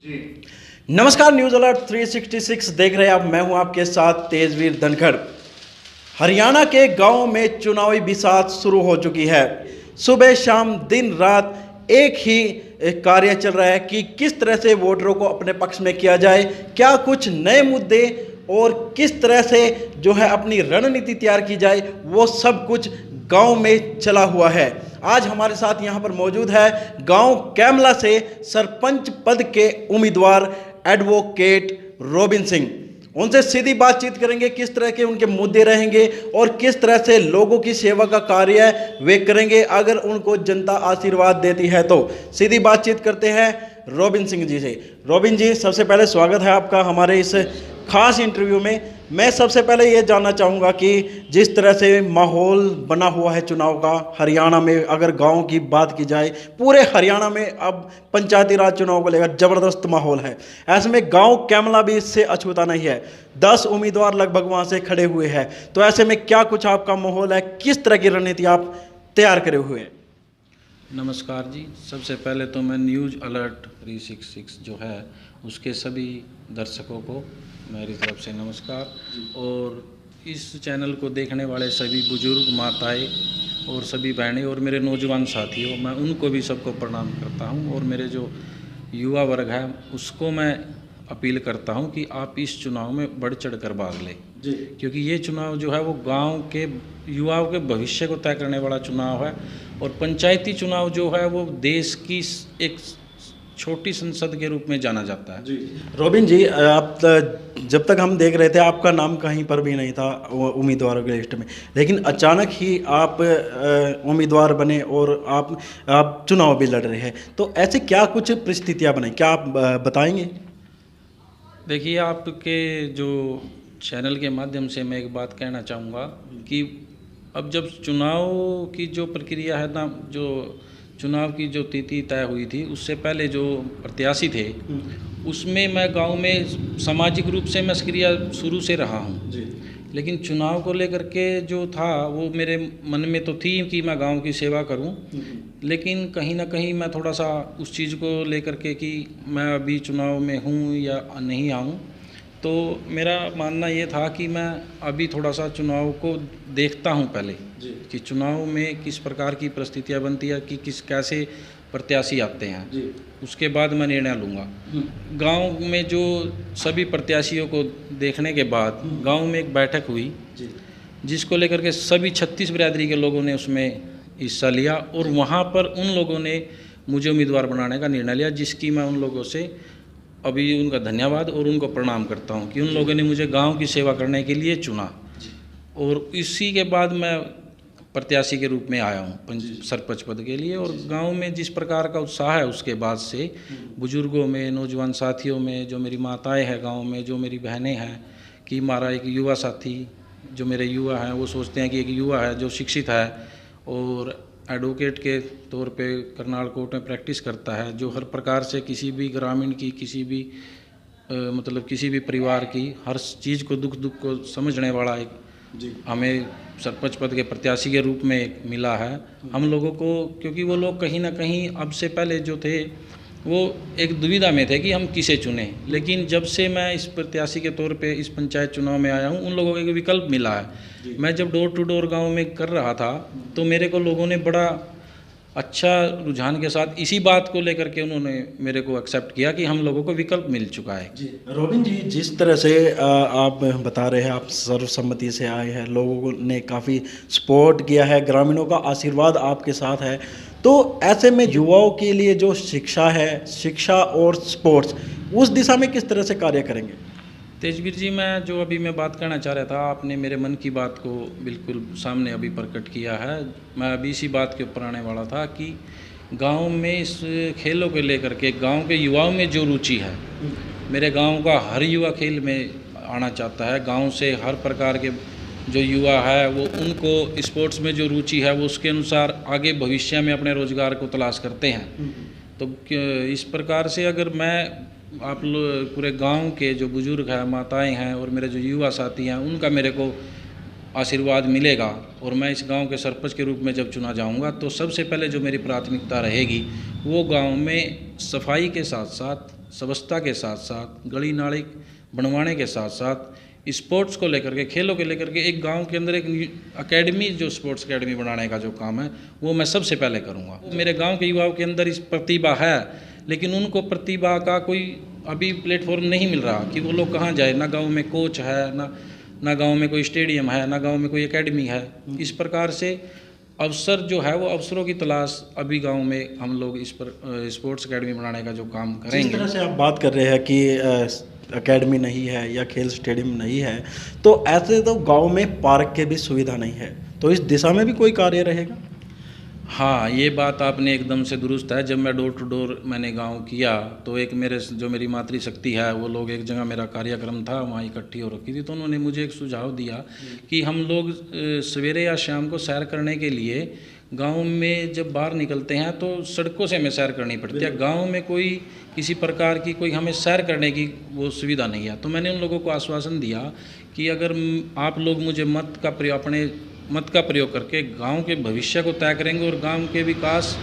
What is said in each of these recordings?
जी नमस्कार, news alert 366 देख रहे हैं आप। मैं हूं आपके साथ तेजवीर धनखड़। हरियाणा के गांव में चुनावी बिसात शुरू हो चुकी है। सुबह शाम दिन रात एक ही कार्य चल रहा है कि किस तरह से वोटरों को अपने पक्ष में किया जाए, क्या कुछ नए मुद्दे और किस तरह से जो है अपनी रणनीति तैयार की जाए, वो सब कुछ गांव में चला हुआ है। आज हमारे साथ यहां पर मौजूद है गांव कैमला से सरपंच पद के उम्मीदवार एडवोकेट रोबिन सिंह। उनसे सीधी बातचीत करेंगे, किस तरह के उनके मुद्दे रहेंगे और किस तरह से लोगों की सेवा का कार्य वे करेंगे अगर उनको जनता आशीर्वाद देती है। तो सीधी बातचीत करते हैं रोबिन सिंह जी से। रोबिन जी, सबसे पहले स्वागत है आपका हमारे इस खास इंटरव्यू में। मैं सबसे पहले ये जानना चाहूँगा कि जिस तरह से माहौल बना हुआ है चुनाव का हरियाणा में, अगर गांव की बात की जाए, पूरे हरियाणा में अब पंचायती राज चुनाव को लेकर ज़बरदस्त माहौल है। ऐसे में गांव कैमला भी इससे अछूता नहीं है। 10 उम्मीदवार लगभग वहाँ से खड़े हुए हैं। तो ऐसे में क्या कुछ आपका माहौल है, किस तरह की रणनीति आप तैयार करे हुए हैं? नमस्कार जी, सबसे पहले तो मैं न्यूज़ अलर्ट 366 जो है उसके सभी दर्शकों को मेरी तरफ से नमस्कार, और इस चैनल को देखने वाले सभी बुजुर्ग माताएं और सभी बहनें और मेरे नौजवान साथियों, मैं उनको भी सबको प्रणाम करता हूं। और मेरे जो युवा वर्ग है उसको मैं अपील करता हूं कि आप इस चुनाव में बढ़ चढ़ कर भाग लें, क्योंकि ये चुनाव जो है वो गांव के युवाओं के भविष्य को तय करने वाला चुनाव है। और पंचायती चुनाव जो है वो देश की एक छोटी संसद के रूप में जाना जाता है। रोबिन जी, आप जब तक हम देख रहे थे आपका नाम कहीं पर भी नहीं था उम्मीदवारों की लिस्ट में, लेकिन अचानक ही आप उम्मीदवार बने और आप चुनाव भी लड़ रहे हैं। तो ऐसे क्या कुछ परिस्थितियां बनाई, क्या आप बताएंगे? देखिए, आपके जो चैनल के माध्यम से मैं एक बात कहना चाहूँगा कि अब जब चुनाव की जो प्रक्रिया है ना, जो चुनाव की जो तिथि तय हुई थी, उससे पहले जो प्रत्याशी थे उसमें मैं गांव में सामाजिक रूप से मैं सक्रिय शुरू से रहा हूं। लेकिन चुनाव को लेकर के जो था वो मेरे मन में तो थी कि मैं गांव की सेवा करूं, लेकिन कहीं ना कहीं मैं थोड़ा सा उस चीज़ को लेकर के कि मैं अभी चुनाव में हूं या नहीं आऊं, तो मेरा मानना ये था कि मैं अभी थोड़ा सा चुनाव को देखता हूं पहले कि चुनाव में किस प्रकार की परिस्थितियां बनती है, कि कैसे प्रत्याशी आते हैं, उसके बाद मैं निर्णय लूँगा। गांव में जो सभी प्रत्याशियों को देखने के बाद गांव में एक बैठक हुई जिसको लेकर के सभी 36 बिरादरी के लोगों ने उसमें हिस्सा लिया, और वहाँ पर उन लोगों ने मुझे उम्मीदवार बनाने का निर्णय लिया, जिसकी मैं उन लोगों से अभी उनका धन्यवाद और उनको प्रणाम करता हूं कि उन लोगों ने मुझे गांव की सेवा करने के लिए चुना। और इसी के बाद मैं प्रत्याशी के रूप में आया हूं सरपंच पद के लिए। और गांव में जिस प्रकार का उत्साह है उसके बाद से बुजुर्गों में, नौजवान साथियों में, जो मेरी माताएं हैं गांव में, जो मेरी बहनें हैं, कि हमारा एक युवा साथी जो मेरे युवा हैं वो सोचते हैं कि एक युवा है जो शिक्षित है और एडवोकेट के तौर पे करनाल कोर्ट में प्रैक्टिस करता है, जो हर प्रकार से किसी भी ग्रामीण की, किसी भी मतलब किसी भी परिवार की हर चीज़ को दुख को समझने वाला एक हमें सरपंच पद के प्रत्याशी के रूप में मिला है हम लोगों को। क्योंकि वो लोग कहीं ना कहीं अब से पहले जो थे वो एक दुविधा में थे कि हम किसे चुनें, लेकिन जब से मैं इस प्रत्याशी के तौर पे इस पंचायत चुनाव में आया हूँ, उन लोगों को एक विकल्प मिला है। मैं जब डोर टू डोर गांव में कर रहा था तो मेरे को लोगों ने बड़ा अच्छा रुझान के साथ इसी बात को लेकर के उन्होंने मेरे को एक्सेप्ट किया कि हम लोगों को विकल्प मिल चुका है। रोबिन जी, जिस तरह से आप बता रहे हैं, आप सर्वसम्मति से आए हैं, लोगों ने काफ़ी सपोर्ट किया है, ग्रामीणों का आशीर्वाद आपके साथ है, तो ऐसे में युवाओं के लिए जो शिक्षा है, शिक्षा और स्पोर्ट्स, उस दिशा में किस तरह से कार्य करेंगे? तेजवीर जी, मैं जो अभी मैं बात करना चाह रहा था, आपने मेरे मन की बात को बिल्कुल सामने अभी प्रकट किया है। मैं अभी इसी बात के ऊपर आने वाला था कि गांव में इस खेलों को लेकर के गांव के युवाओं में जो रुचि है, मेरे गांव का हर युवा खेल में आना चाहता है। गांव से हर प्रकार के जो युवा है वो उनको स्पोर्ट्स में जो रुचि है वो उसके अनुसार आगे भविष्य में अपने रोजगार को तलाश करते हैं। तो इस प्रकार से अगर मैं आप लोग पूरे गांव के जो बुजुर्ग हैं, माताएं हैं और मेरे जो युवा साथी हैं, उनका मेरे को आशीर्वाद मिलेगा और मैं इस गांव के सरपंच के रूप में जब चुना जाऊंगा तो सबसे पहले जो मेरी प्राथमिकता रहेगी वो गांव में सफाई के साथ साथ व्यवस्था के साथ साथ गली नाली बनवाने के साथ साथ स्पोर्ट्स को लेकर के, खेलों को लेकर के एक गांव के अंदर एक एकेडमी, जो स्पोर्ट्स एकेडमी बनाने का जो काम है वो मैं सबसे पहले करूंगा। मेरे गांव के युवाओं के अंदर इस प्रतिभा है, लेकिन उनको प्रतिभा का कोई अभी प्लेटफॉर्म नहीं मिल रहा कि वो लोग कहाँ जाए। ना गांव में कोच है, ना गांव में कोई स्टेडियम है, ना गांव में कोई एकेडमी है। इस प्रकार से अवसर जो है वो अवसरों की तलाश अभी गांव में हम लोग इस पर स्पोर्ट्स एकेडमी बनाने का जो काम करेंगे। जिस तरह से आप बात कर रहे हैं कि एकेडमी नहीं है या खेल स्टेडियम नहीं है, तो ऐसे तो गांव में पार्क के भी सुविधा नहीं है, तो इस दिशा में भी कोई कार्य रहेगा? हाँ, ये बात आपने एकदम से दुरुस्त है। जब मैं डोर टू डोर मैंने गांव किया तो एक मेरी मातृशक्ति है वो लोग, एक जगह मेरा कार्यक्रम था वहाँ इकट्ठी हो रखी थी, तो उन्होंने मुझे एक सुझाव दिया कि हम लोग सवेरे या शाम को सैर करने के लिए गांव में जब बाहर निकलते हैं तो सड़कों से हमें सैर करनी पड़ती है। गांव में कोई किसी प्रकार की कोई हमें सैर करने की वो सुविधा नहीं है। तो मैंने उन लोगों को आश्वासन दिया कि अगर आप लोग मुझे अपने मत का प्रयोग करके गांव के भविष्य को तय करेंगे और गांव के विकास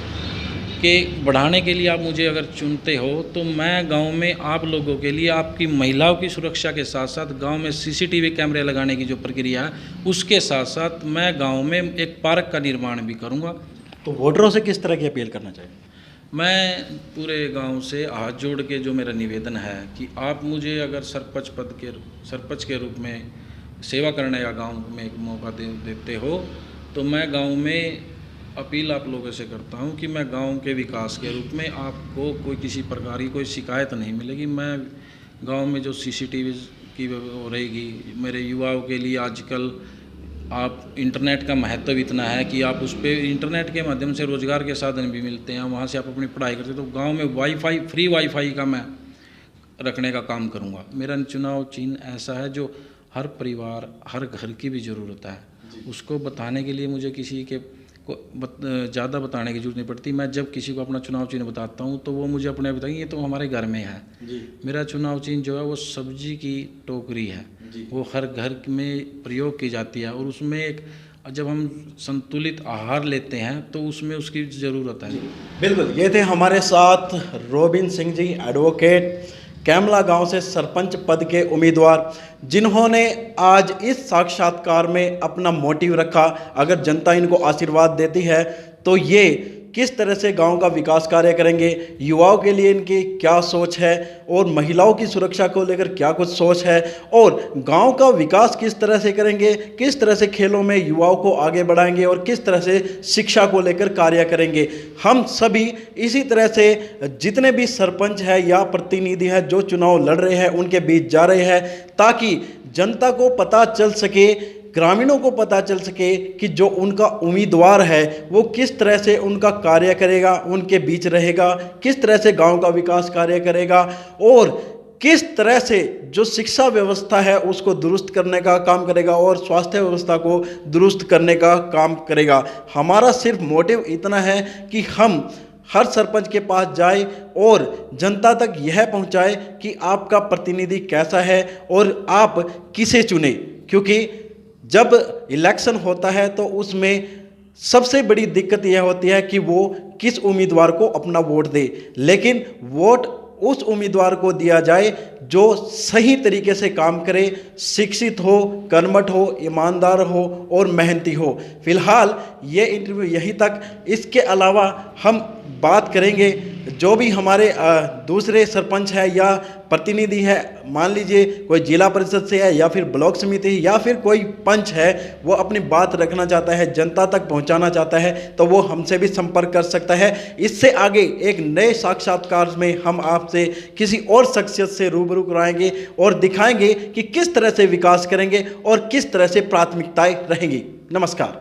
के बढ़ाने के लिए आप मुझे अगर चुनते हो, तो मैं गांव में आप लोगों के लिए आपकी महिलाओं की सुरक्षा के साथ साथ गांव में सीसीटीवी कैमरे लगाने की जो प्रक्रिया है उसके साथ साथ मैं गांव में एक पार्क का निर्माण भी करूंगा। तो वोटरों से किस तरह की अपील करना चाहिए? मैं पूरे गांव से हाथ जोड़ के जो मेरा निवेदन है कि आप मुझे अगर सरपंच के रूप में सेवा करने का गांव में एक मौका देते हो, तो मैं गांव में अपील आप लोगों से करता हूं कि मैं गांव के विकास के रूप में आपको कोई किसी प्रकार की कोई शिकायत नहीं मिलेगी। मैं गांव में जो सीसीटीवी की वो रहेगी, मेरे युवाओं के लिए आजकल आप इंटरनेट का महत्व इतना है कि आप उस पर इंटरनेट के माध्यम से रोज़गार के साधन भी मिलते हैं, वहाँ से आप अपनी पढ़ाई करते हैं। तो गाँव में फ्री वाईफाई का मैं रखने का काम करूँगा। मेरा चुनाव चिन्ह ऐसा है जो हर परिवार, हर घर की भी ज़रूरत है। उसको बताने के लिए मुझे किसी के को ज़्यादा बताने की जरूरत नहीं पड़ती। मैं जब किसी को अपना चुनाव चिन्ह बताता हूँ तो वो मुझे अपने बताएंगे ये तो हमारे घर में है जी। मेरा चुनाव चिन्ह जो है वो सब्जी की टोकरी है जी। वो हर घर में प्रयोग की जाती है और उसमें एक जब हम संतुलित आहार लेते हैं तो उसमें उसकी ज़रूरत है। बिल्कुल, ये थे हमारे साथ robin Singh ji, advocate, Kamala गांव से सरपंच पद के उम्मीदवार, जिन्होंने आज इस साक्षात्कार में अपना मोटिव रखा। अगर जनता इनको आशीर्वाद देती है तो ये किस तरह से गांव का विकास कार्य करेंगे, युवाओं के लिए इनकी क्या सोच है और महिलाओं की सुरक्षा को लेकर क्या कुछ सोच है और गांव का विकास किस तरह से करेंगे, किस तरह से खेलों में युवाओं को आगे बढ़ाएंगे और किस तरह से शिक्षा को लेकर कार्य करेंगे। हम सभी इसी तरह से जितने भी सरपंच है या प्रतिनिधि है जो चुनाव लड़ रहे हैं उनके बीच जा रहे हैं, ताकि जनता को पता चल सके, ग्रामीणों को पता चल सके कि जो उनका उम्मीदवार है वो किस तरह से उनका कार्य करेगा, उनके बीच रहेगा, किस तरह से गांव का विकास कार्य करेगा और किस तरह से जो शिक्षा व्यवस्था है उसको दुरुस्त करने का काम करेगा और स्वास्थ्य व्यवस्था को दुरुस्त करने का काम करेगा। हमारा सिर्फ मोटिव इतना है कि हम हर सरपंच के पास जाए और जनता तक यह पहुंचाए कि आपका प्रतिनिधि कैसा है और आप किसे चुने, क्योंकि जब इलेक्शन होता है तो उसमें सबसे बड़ी दिक्कत यह होती है कि वो किस उम्मीदवार को अपना वोट दे, लेकिन वोट उस उम्मीदवार को दिया जाए जो सही तरीके से काम करे, शिक्षित हो, कर्मठ हो, ईमानदार हो और मेहनती हो। फिलहाल ये इंटरव्यू यहीं तक। इसके अलावा हम बात करेंगे जो भी हमारे दूसरे सरपंच है या प्रतिनिधि है, मान लीजिए कोई जिला परिषद से है या फिर ब्लॉक समिति या फिर कोई पंच है, वो अपनी बात रखना चाहता है, जनता तक पहुंचाना चाहता है, तो वो हमसे भी संपर्क कर सकता है। इससे आगे एक नए साक्षात्कार में हम आपसे किसी और शख्सियत से रूबरू कराएंगे और दिखाएंगे कि किस तरह से विकास करेंगे और किस तरह से प्राथमिकताएं रहेंगी। नमस्कार।